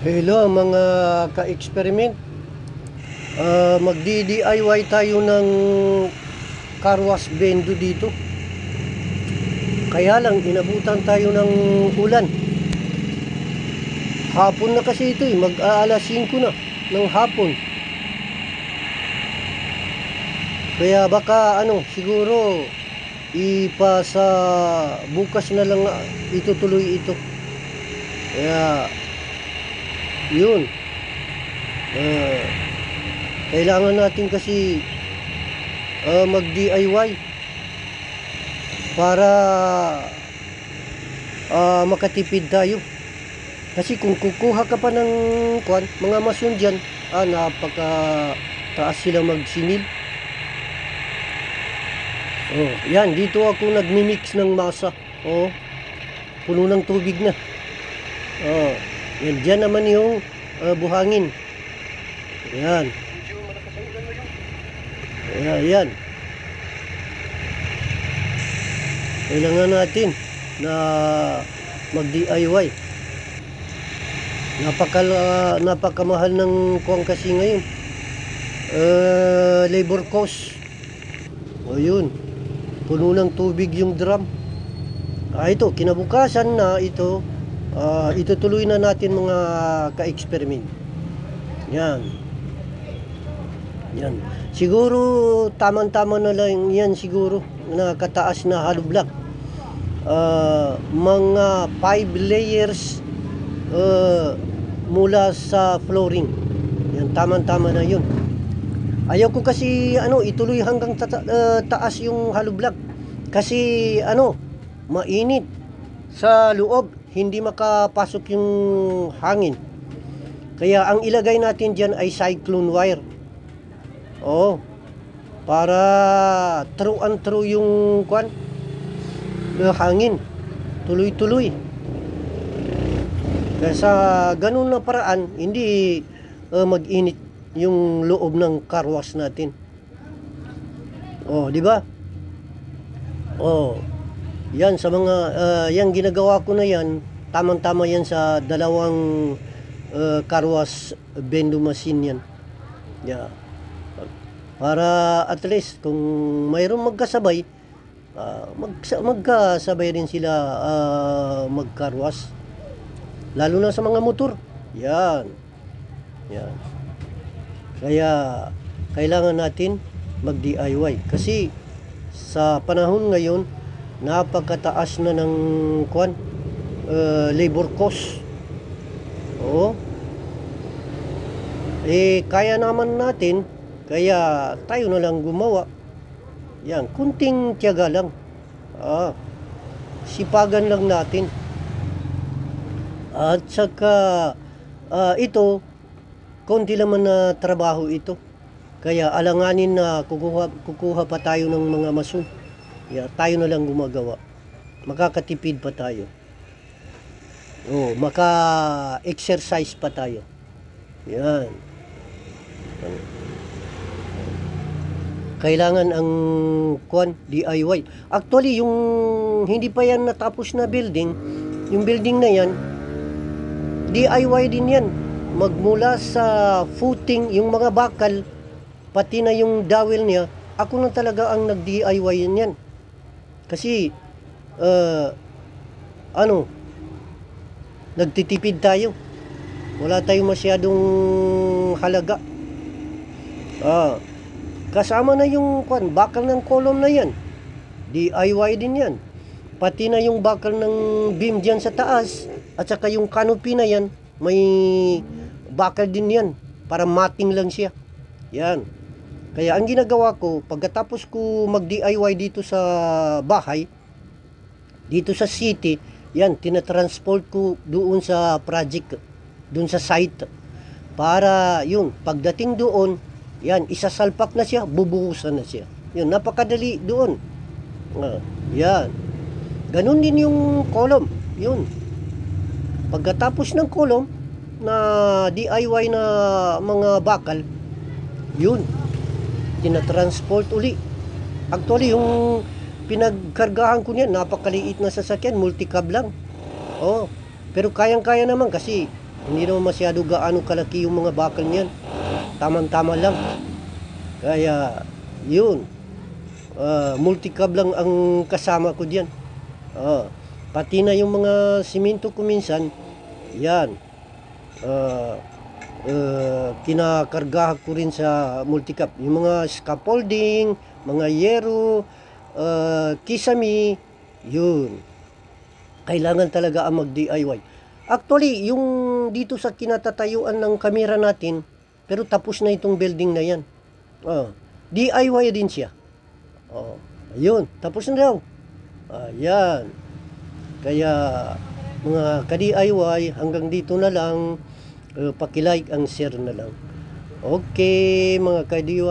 Hello mga ka-experiment. Magdi-DIY tayo ng car wash bendo dito. Kaya lang inabutan tayo ng ulan. Hapon na kasi ito mag-aalas 5 na ng hapon. Kaya baka siguro ipasa bukas na lang itutuloy ito. Kaya yun, kailangan natin kasi mag-DIY para makatipid tayo. Kasi kung kukuha ka pa ng mga mason dyan, napaka taas sila magsinil. Yan, dito ako nagmi-mix ng masa. Puno ng tubig na. Yan, dyan naman yung buhangin. Yan. Yan. Kailangan natin na mag-DIY. Napakamahal ng kuwang kasi ngayon. Labor cost. Yun. Puno ng tubig yung drum. Ito, kinabukasan na ito. Itutuloy na natin mga ka-experiment. Yan. Yan. Siguro tamang-tama na lang yan siguro na kataas na hollow block. Mga 5 layers mula sa flooring. Yan, tamang-tama na yun. Ayaw ko kasi ituloy hanggang taas yung hollow block. Kasi mainit sa loob. Hindi makapasok yung hangin. Kaya ang ilagay natin dyan ay cyclone wire. Para true and true yung hangin. Tuloy-tuloy. Kaya sa ganun na paraan, hindi mag-init yung loob ng car wash natin. Di ba? Yan sa mga yang ginagawa ko na yan, tamang-tama yan sa dalawang car wash bendo machine yan. Yeah. Para at least kung mayroong magkasabay, magkasabay rin sila mag-car wash. Lalo na sa mga motor. Yan. Yan. Kaya kailangan natin mag-DIY kasi sa panahon ngayon napakataas na ng labor cost. Kaya naman natin, kaya tayo na lang gumawa. Yan, kunting tiyaga lang. Sipagan lang natin. At saka ito, konti naman na trabaho ito. Kaya alanganin na kukuha pa tayo ng mga mason. Tayo na lang gumagawa. Makakatipid pa tayo. Maka-exercise pa tayo. Yan. Kailangan ang DIY. Actually, yung hindi pa yan natapos na building, yung building na yan, DIY din yan. Magmula sa footing, yung mga bakal, pati na yung dowel niya, ako na talaga ang nag-DIY yan. Kasi nagtitipid tayo. Wala tayong masyadong halaga. Kasama na yung bakal ng column na yan. DIY din yan. Pati na yung bakal ng beam dyan sa taas. At saka yung canopy na yan, may bakal din yan. Para mating lang siya. Yan. Kaya ang ginagawa ko, pagkatapos ko mag-DIY dito sa bahay, dito sa city, yan, tinatransport ko doon sa project, doon sa site. Para yun, pagdating doon, yan, isasalpak na siya, bubuhusan na siya. Yun, napakadali doon. Yan. Ganun din yung column. Yun. Pagkatapos ng column, na DIY na mga bakal, yun, tinatransport uli. Actually, yung pinagkargahan ko niyan, napakaliit na sasakyan, multi-cab lang. Pero kayang-kaya naman kasi Hindi naman masyado gaano kalaki yung mga bakal niyan. Tamang-tama lang. Kaya, yun. Multicab lang ang kasama ko diyan. Pati na yung mga simento ko minsan, yan. Kinakargahan ko rin sa multicab. Yung mga scaffolding, mga yero, kisame, yun. Kailangan talaga ang mag-DIY. Actually, yung dito sa kinatatayuan ng kamera natin, pero tapos na itong building na yan. DIY din siya. Ayun, tapos na daw. Ayan. Kaya, mga ka-DIY, hanggang dito na lang. Paki-like ang share na lang. Okay, mga ka-DIY.